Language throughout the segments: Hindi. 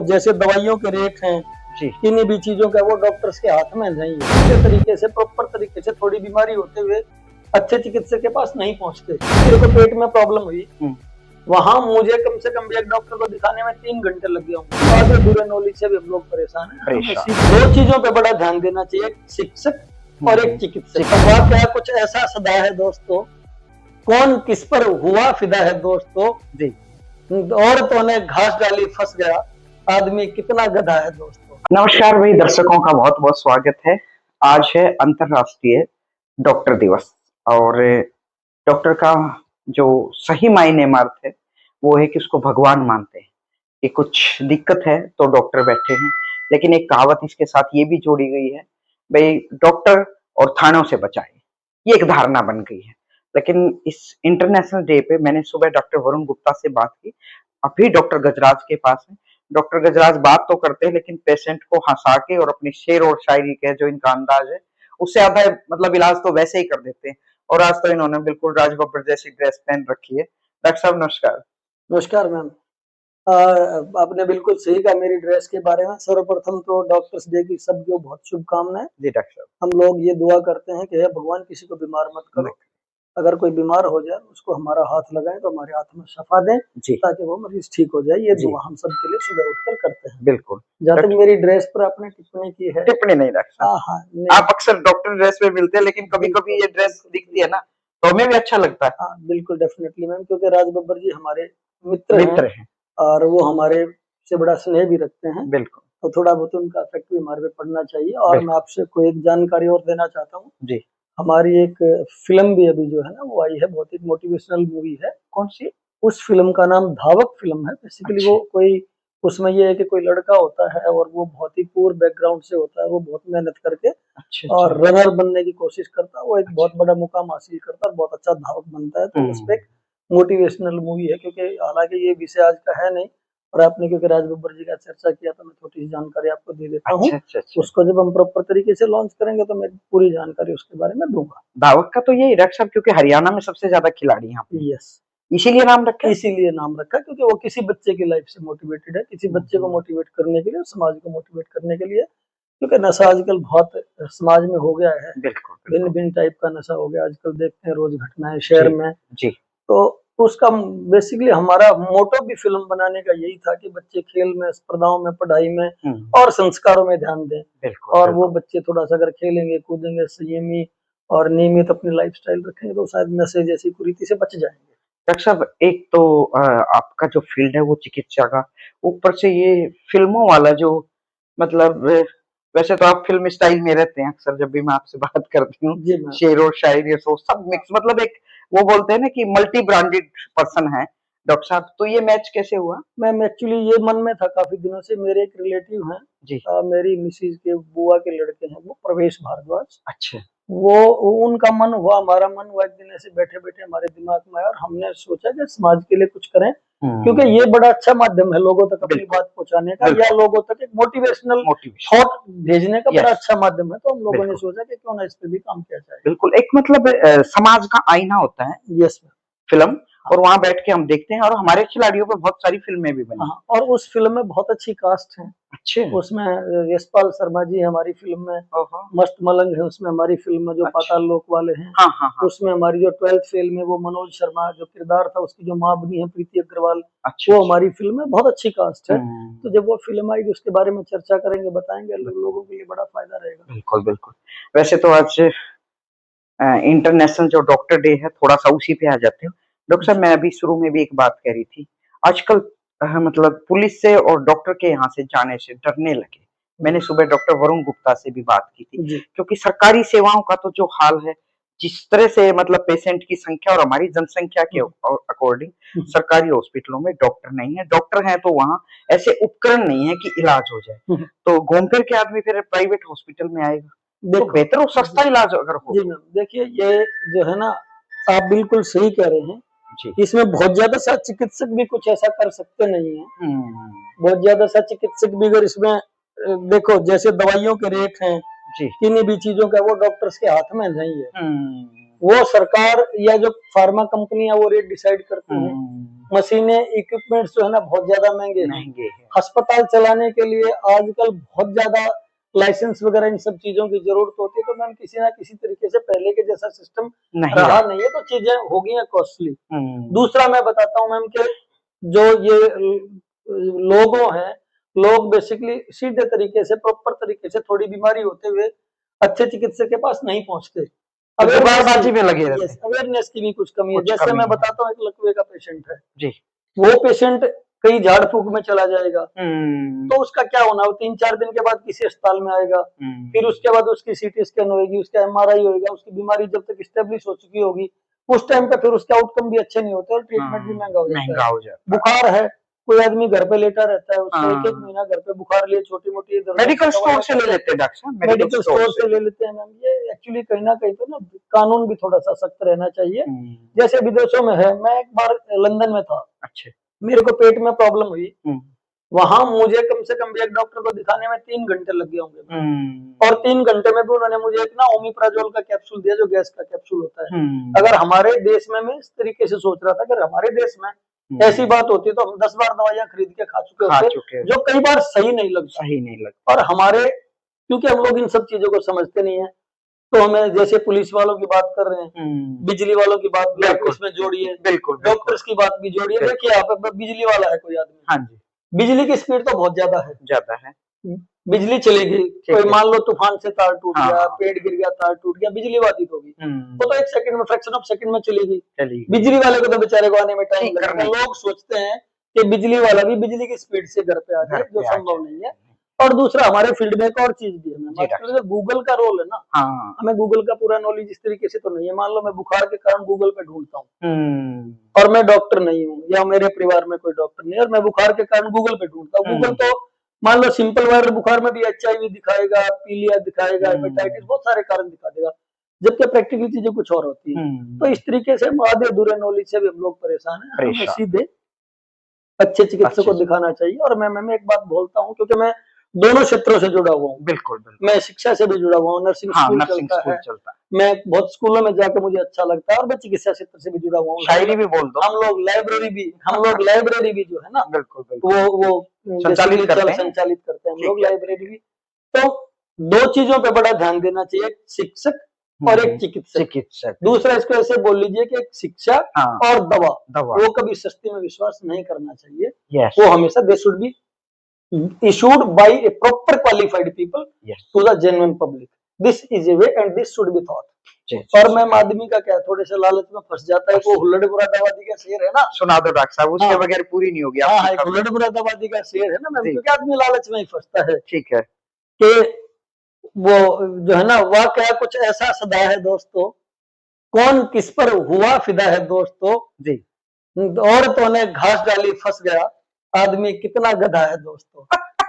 जैसे दवाइयों के रेट हैं जी। किन्हीं भी चीजों का वो डॉक्टर्स के हाथ में नहीं है। अच्छे तरीके से प्रॉपर तरीके से थोड़ी बीमारी होते हुए अच्छे चिकित्सक के पास नहीं पहुंचते। किसी को पेट में प्रॉब्लम हुई, वहां मुझे कम से कम एक डॉक्टर को दिखाने में 3 घंटे लग गया हूँ। आगे बुरे नॉलेज से भी हम लोग परेशान हैं। दो चीजों पे बड़ा ध्यान देना चाहिए, एक शिक्षक और एक चिकित्सक। वाकया कुछ ऐसा सदा है दोस्तों, कौन किस पर हुआ फिदा है दोस्तों। औरतों ने घास डाली फंस गया, आदमी कितना गधा है दोस्तों। नमस्कार भाई, दर्शकों का बहुत बहुत स्वागत है। आज है अंतरराष्ट्रीय डॉक्टर दिवस और डॉक्टर का जो सही मायने में अर्थ है वो है कि उसको भगवान मानते हैं कि कुछ दिक्कत है तो डॉक्टर बैठे हैं। लेकिन एक कहावत इसके साथ ये भी जोड़ी गई है, भाई डॉक्टर और थानों से बचाए, ये एक धारणा बन गई है। लेकिन इस इंटरनेशनल डे पे मैंने सुबह डॉक्टर वरुण गुप्ता से बात की, अभी डॉक्टर गजराज के पास है। डॉक्टर गजराज बात तो करते हैं लेकिन पेशेंट को हंसा के और अपनी शेर और शायरी के जो इनका अंदाज है उससे आधा मतलब इलाज तो वैसे ही कर देते हैं। और आज तो इन्होंने बिल्कुल राज बब्बर जैसी ड्रेस पहन रखी है। डॉक्टर साहब नमस्कार। नमस्कार मैम। आपने बिल्कुल सही कहा मेरी ड्रेस के बारे में। सर्वप्रथम तो डॉक्टर्स डे की सबको बहुत शुभकामनाएं। जी डॉक्टर साहब। हम लोग ये दुआ करते हैं कि हे भगवान किसी को बीमार मत करो, अगर कोई बीमार हो जाए उसको हमारा हाथ लगाएं तो हमारे हाथ में शफा दें ताकि वो मरीज ठीक हो जाए। ये दुआ हम सब के लिए सुबह उठकर करते हैं। बिल्कुल। जहाँ तक मेरी ड्रेस पर आपने टिप्पणी की है, टिप्पणी नहीं डॉक्टर साहब, आप अक्सर डॉक्टर ड्रेस में मिलते हैं लेकिन कभी कभी ये ड्रेस दिखती है ना तो हमें भी अच्छा लगता है। हाँ बिल्कुल डेफिनेटली मैम, क्योंकि राज बब्बर जी हमारे मित्र हैं और वो हमारे से बड़ा स्नेह भी रखते हैं। बिल्कुल। तो थोड़ा बहुत उनका इफेक्ट भी हमारे पे पड़ना चाहिए। और मैं आपसे कोई एक जानकारी और देना चाहता हूँ जी। हमारी एक फिल्म भी अभी जो है ना वो आई है, बहुत एक मोटिवेशनल मूवी है। कौन सी? उस फिल्म का नाम धावक फिल्म है। बेसिकली वो कोई, उसमें ये है कि कोई लड़का होता है और वो बहुत ही पुअर बैकग्राउंड से होता है, वो बहुत मेहनत करके और रनर बनने की कोशिश करता है, वो एक बहुत बड़ा मुकाम हासिल करता है, बहुत अच्छा धावक बनता है। तो उस पर एक मोटिवेशनल मूवी है, क्योंकि हालांकि ये विषय आज का है नहीं और आपने क्योंकि राज बब्बर जी का चर्चा किया तो मैं छोटी सी जानकारी आपको दे देता हूँ। उसको जब हम प्रॉपर तरीके से लॉन्च करेंगे तो मैं पूरी जानकारी उसके बारे में दूंगा। धावक का तो यही डॉक्टर साहब, क्योंकि हरियाणा में सबसे ज्यादा खिलाड़ी यहाँ पे। यस, इसीलिए नाम रखा। इसीलिए नाम रखा क्योंकि वो किसी बच्चे की लाइफ से मोटिवेटेड है, किसी बच्चे को मोटिवेट करने के लिए, समाज को मोटिवेट करने के लिए। क्योंकि नशा आजकल बहुत समाज में हो गया है, भिन्न भिन्न टाइप का नशा हो गया आजकल, देखते हैं रोज घटनाएं शहर में जी। तो उसका बेसिकली हमारा मोटो भी फिल्म बनाने का यही था कि बच्चे खेल में, स्पर्धाओं में, पढ़ाई में और संस्कारों में ध्यान दें। और वो बच्चे थोड़ा सा अगर खेलेंगे कूदेंगे, संयमी और नियमित अपनी लाइफस्टाइल रखेंगे तो शायद नशे जैसी कुरीति से बच जाएंगे। डॉक्टर साहब, एक तो आपका जो फील्ड है वो चिकित्सा का, ऊपर से ये फिल्मों वाला जो मतलब वैसे तो आप फिल्म स्टाइल में रहते हैं अक्सर, जब भी मैं आपसे बात करती हूँ शेर और शायरी तो सब मिक्स, मतलब एक वो बोलते हैं ना कि मल्टी ब्रांडेड पर्सन है डॉक्टर साहब। तो ये मैच कैसे हुआ? मैम एक्चुअली ये मन में था काफी दिनों से। मेरे एक रिलेटिव हैं जी, मेरी मिसिज के बुआ के लड़के हैं, वो प्रवेश भारद्वाज। अच्छा। वो उनका मन हुआ, हमारा मन हुआ, एक दिन ऐसे बैठे बैठे हमारे दिमाग में आया और हमने सोचा कि समाज के लिए कुछ करें, क्योंकि ये बड़ा अच्छा माध्यम है लोगों तक अपनी बात पहुंचाने का या लोगों तक एक मोटिवेशनल थॉट भेजने का बड़ा अच्छा माध्यम है। तो हम लोगों ने सोचा कि क्यों ना इस पे भी काम किया जाए। बिल्कुल, एक मतलब समाज का आईना होता है। यस फिल्म, और वहां बैठ के हम देखते हैं और हमारे खिलाड़ियों पर बहुत सारी फिल्में भी बनी। और उस फिल्म में बहुत अच्छी कास्ट है। अच्छे उसमें यशपाल शर्मा जी हमारी फिल्म में, मस्त मलंग है उसमें हमारी फिल्म में, जो पाताल लोक वाले हैं। उसमें हमारी जो 12th फेल में वो मनोज शर्मा जो किरदार था, उसकी जो माँ बनी है प्रीति अग्रवाल, वो हमारी फिल्म में बहुत अच्छी कास्ट है। तो जब वो फिल्म आएगी उसके बारे में चर्चा करेंगे, बताएंगे, लोगों के लिए बड़ा फायदा रहेगा। बिल्कुल बिल्कुल। वैसे तो आज इंटरनेशनल जो डॉक्टर डे है, थोड़ा सा उसी पे आ जाते हो डॉक्टर साहब। मैं अभी शुरू में भी एक बात कह रही थी, आजकल मतलब पुलिस से और डॉक्टर के यहाँ से जाने से डरने लगे। मैंने सुबह डॉक्टर वरुण गुप्ता से भी बात की थी, क्योंकि सरकारी सेवाओं का तो जो हाल है, जिस तरह से मतलब पेशेंट की संख्या और हमारी जनसंख्या के अकॉर्डिंग सरकारी हॉस्पिटलों में डॉक्टर नहीं है। डॉक्टर हैं तो वहाँ ऐसे उपकरण नहीं है कि इलाज हो जाए, तो घूम फिर के आदमी फिर प्राइवेट हॉस्पिटल में आएगा। तो बेहतर और सस्ता इलाज अगर हो। जी मैम, देखिए ये जो है ना, आप बिल्कुल सही कह रहे हैं जी। इसमें बहुत ज्यादा सा चिकित्सक भी कुछ ऐसा कर सकते नहीं है। बहुत ज्यादा सा चिकित्सक भी अगर इसमें देखो, जैसे दवाइयों के रेट हैं जी, किन्हीं भी चीजों का वो डॉक्टर्स के हाथ में नहीं है। वो सरकार या जो फार्मा कंपनियां वो रेट डिसाइड करती हैं। मशीनें इक्विपमेंट्स जो है ना बहुत ज्यादा महंगे हैं। अस्पताल चलाने के लिए आजकल बहुत ज्यादा लाइसेंस वगैरह इन सब चीजों की जरूरत होती है, तो मैम किसी ना किसी तरीके से पहले के जैसा सिस्टम रहा नहीं है, तो चीजें हो गई हैं कॉस्टली। दूसरा मैं बताता हूँ मैम कि जो ये लोगों हैं, लोग बेसिकली सीधे तरीके से प्रॉपर तरीके से थोड़ी बीमारी होते हुए अच्छे चिकित्सक के पास नहीं पहुंचते, अवेयरनेस में लगे रहते हैं। अवेयरनेस की भी कुछ कमी है। जैसे मैं बताता हूँ, एक लकवे का पेशेंट है जी, वो पेशेंट कहीं झाड़ फूक में चला जाएगा, तो उसका क्या होना, वो 3-4 दिन के बाद किसी अस्पताल में आएगा, फिर उसके बाद उसकी सीटी स्कैन होगी, उसका MRI होगा, उसकी बीमारी जब तक स्टेब्लिश हो चुकी होगी उस टाइम पे फिर उसके आउटकम भी अच्छे नहीं होते और ट्रीटमेंट भी महंगा हो जाता है। बुखार है, कोई आदमी घर पे लेटा रहता है, उसको 1-1 महीना घर पे बुखार लिए छोटी मोटी मेडिकल स्टोर से ले लेते हैं डॉक्टर साहब, मेडिकल स्टोर से ले लेते हैं मैम। ये एक्चुअली कहीं ना कहीं पे ना कानून भी थोड़ा सा सख्त रहना चाहिए, जैसे विदेशों में है। मैं एक बार लंदन में था, अच्छा, मेरे को पेट में प्रॉब्लम हुई, वहां मुझे कम से कम भी एक डॉक्टर को दिखाने में 3 घंटे लग गए होंगे, और 3 घंटे में भी उन्होंने मुझे एक ना ओमिप्राजोल का कैप्सूल दिया, जो गैस का कैप्सूल होता है। अगर हमारे देश में, मैं इस तरीके से सोच रहा था, अगर हमारे देश में ऐसी बात होती तो हम 10 बार दवाइयां खरीद के खा चुके होते, जो कई बार सही नहीं लगता। और हमारे, क्योंकि हम लोग इन सब चीजों को समझते नहीं है, तो हमें जैसे पुलिस वालों की बात कर रहे हैं, बिजली वालों की बात भी इसमें जोड़िए, बिल्कुल डॉक्टर्स की बात भी जोड़िए। देखिए आप बिजली वाला है कोई आदमी, हाँ जी, बिजली की स्पीड तो बहुत ज्यादा है, बिजली चली गई, कोई मान लो तूफान से तार टूट गया, पेड़ गिर गया, तार टूट गया, बिजली बाधित होगी, वो तो 1 सेकंड में, फ्रैक्शन ऑफ सेकंड में चली गई। बिजली वाले को तो बेचारे को आने में टाइम लगता है। लोग सोचते हैं कि बिजली वाला भी बिजली की स्पीड से घर पे आ जाए, जो संभव नहीं है। और दूसरा, हमारे फील्ड में एक और चीज भी है, गूगल का रोल है ना, हमें गूगल का पूरा नॉलेज इस तरीके से तो नहीं है। मान लो मैं बुखार के कारण गूगल पे ढूंढता हूँ, और मैं डॉक्टर नहीं हूँ, या मेरे परिवार में कोई डॉक्टर नहीं है, और मैं बुखार के कारण गूगल पे ढूंढता हूँ। गूगल तो मान लो सिंपल वायरल बुखार में भी HIV दिखाएगा, पीलिया दिखाएगा, हेपेटाइटिस, बहुत सारे कारण दिखा देगा, जबकि प्रैक्टिकल चीजें कुछ और होती है। तो इस तरीके से आधे अधूरे नॉलेज से भी हम लोग परेशान है। हमें सीधे अच्छे चिकित्सक को दिखाना चाहिए। और मैं एक बात बोलता हूँ, क्योंकि मैं दोनों क्षेत्रों से जुड़ा हुआ हूँ। बिल्कुल, मैं शिक्षा से भी जुड़ा हुआ हूँ, नर्सिंग स्कूल चलता है, मैं बहुत स्कूलों में जाकर मुझे अच्छा लगता है, और मैं चिकित्सा क्षेत्र से भी जुड़ा हुआ हूँ। शायरी भी बोल दो। हम लोग लाइब्रेरी भी जो है ना, बिल्कुल वो संचालित करते हैं हम लोग लाइब्रेरी भी। तो 2 चीजों पे बड़ा ध्यान देना चाहिए, एक शिक्षक और एक चिकित्सक। दूसरा, इसको ऐसे बोल लीजिए कि एक शिक्षा और दवा, वो कभी सस्ती में विश्वास नहीं करना चाहिए। वो हमेशा they should be issued by a proper qualified people to the genuine public. This is a way and this should be thought. और मैम आदमी का क्या, थोड़े से लालच में फंस जाता है। वो हुल्लड़ दवादी का शेर है ना, सुना दो डॉक्टर साहब, उसके बगैर पूरी नहीं होगी। हाँ, हुल्लड़ दवादी का शेर है ना मैम, क्योंकि आदमी लालच में ही फंसता है। ठीक है, कि वो जो है ना, वाह क्या कुछ ऐसा सदा है दोस्तों, कौन किस पर हुआ फिदा है दोस्तों जी, औरतों ने घास डाली फंस गया, आदमी कितना गधा है दोस्तों।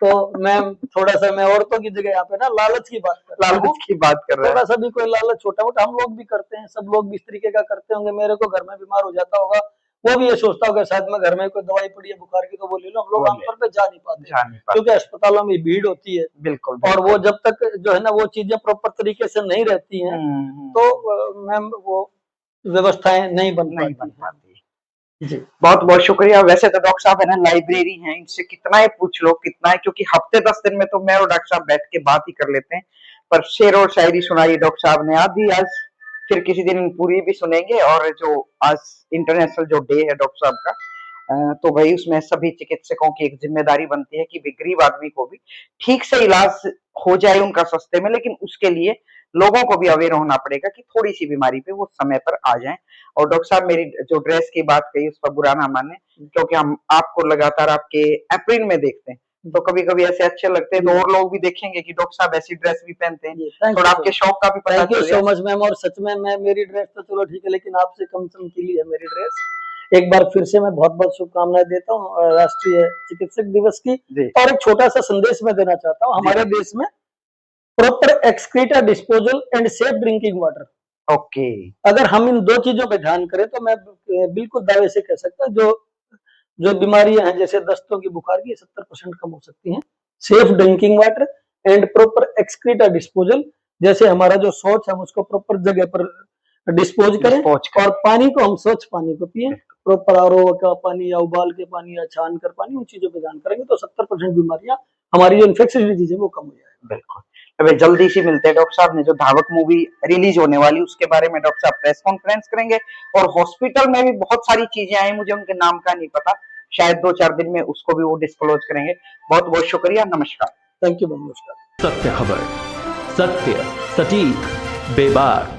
तो मैम थोड़ा सा मैं औरतों की जगह यहाँ पे ना लालच की बात कर रहा है। थोड़ा सा भी कोई लालच छोटा मोटा हम लोग भी करते हैं, सब लोग भी इस तरीके का करते होंगे। मेरे को घर में बीमार हो जाता होगा, वो भी ये सोचता होगा शायद में घर में कोई दवाई पड़ी है बुखार की, तो वो ले लो। हम लोग आमतौर पे जा नहीं पाते, क्योंकि अस्पतालों में भीड़ होती है। बिल्कुल, और वो जब तक जो है ना वो चीजें प्रॉपर तरीके से नहीं रहती है, तो मैम वो व्यवस्थाएं नहीं बन पाती। जी, बहुत बहुत शुक्रिया। वैसे तो डॉक्टर साहब है ना लाइब्रेरी हैं, इनसे कितना ही पूछ लो कितना है, क्योंकि हफ्ते 10 दिन में तो मैं और डॉक्टर साहब बैठ के बात ही कर लेते हैं। पर शेर और शायरी सुनाई डॉक्टर साहब ने आधी, आज फिर किसी दिन पूरी भी सुनेंगे। और जो आज इंटरनेशनल जो डे है डॉक्टर साहब का, तो भाई उसमें सभी चिकित्सकों की एक जिम्मेदारी बनती है कि गरीब आदमी को भी ठीक से इलाज हो जाए उनका सस्ते में, लेकिन उसके लिए लोगों को भी अवेयर होना पड़ेगा कि थोड़ी सी बीमारी पे वो समय पर आ जाएं। और डॉक्टर साहब मेरी जो ड्रेस की बात कही उस पर बुरा ना माने, क्योंकि हम आपको लगातार आपके अप्रैल में देखते हैं, तो कभी कभी ऐसे अच्छे लगते हैं, तो और लोग भी देखेंगे कि डॉक्टर साहब ऐसी ड्रेस भी पहनते हैं, थोड़ा आपके शौक का भी पता चल जाए। So much ma'am. और सच में मैं, मेरी ड्रेस तो चलो ठीक है, लेकिन आपसे कम चमकीली है मेरी ड्रेस। एक बार फिर से मैं बहुत बहुत शुभकामनाएं देता हूँ राष्ट्रीय चिकित्सक दिवस की। और एक छोटा सा संदेश मैं देना चाहता हूँ, हमारे देश में proper excreta disposal and safe drinking water, okay, अगर हम इन 2 चीजों पे ध्यान करें तो मैं बिल्कुल दावे से कह सकता हूँ जो बीमारियां हैं जैसे दस्तों की, बुखार की, 70% कम हो सकती हैं। Safe drinking water and proper excreta disposal, जैसे हमारा जो शौच है उसको प्रॉपर जगह पर डिस्पोज करें Dispose करें। और पानी को हम स्वच्छ पानी को पिए, प्रॉपर आरओ का पानी या उबाल के पानी या छान कर पानी, उन चीजों पे ध्यान करेंगे तो 70% बीमारियां हमारी जो इन्फेक्शियस डिजीज है वो कम हो जाएगी। बिल्कुल। अबे जल्दी से मिलते हैं डॉक्टर साहब ने, जो धावक मूवी रिलीज होने वाली उसके बारे में डॉक्टर साहब प्रेस कॉन्फ्रेंस करेंगे, और हॉस्पिटल में भी बहुत सारी चीजें आई, मुझे उनके नाम का नहीं पता, शायद 2-4 दिन में उसको भी वो डिस्क्लोज करेंगे। बहुत बहुत शुक्रिया, नमस्कार। थैंक यू, नमस्कार। सत्य खबर, सत्य, सटीक, बेबाक।